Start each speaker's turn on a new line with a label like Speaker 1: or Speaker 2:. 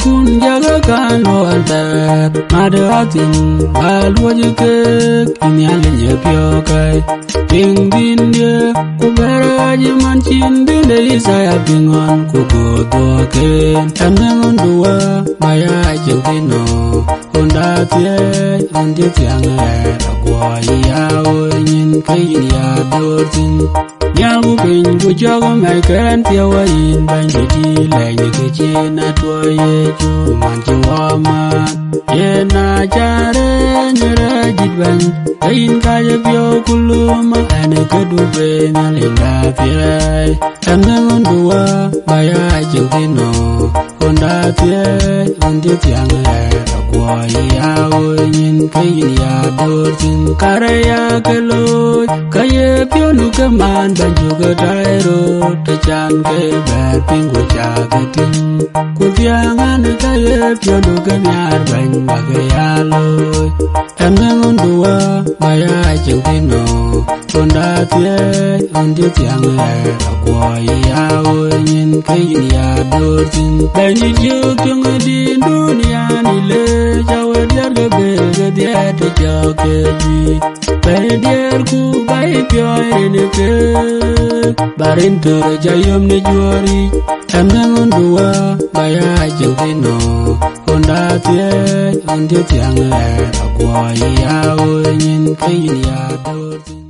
Speaker 1: rɛckuun jaga kan lo thɛɛr made atin baluoji kek imialinye pio kai ting din ye kuberaji manchin dinde isaya pingon kugoto ken tanengon dua maya jengtino onda tie ondi tiange agwai yao nyin kayin ya dortin Yagu pin ku jogo mai keren tiawa in banji di lenye keche na tuaye ju manji wamat ye na jare nyere jidban kain kaya pio kuluma ane kedube na linda piai tanengon dua baya jengtino onda tie ondi tiange agwai yao nyin kayin ya dortin karaya keloj kaya pio luka man juga dairo te chan ke ber pingu jagatin kudiangan kaya piodo kenyar bang bagayalo tanengon dua maya jengtino onda tie ondi tiang agwai yao nyin kayin ya dortin banyi jukung di dunia nile jawa diar gebe dia te jake ji diar ku bai pioy ne ke barin tur jayom ne juari tanengon dua baya jengtino onda tie ondi tiang agwai yao nyin kayin ya dortin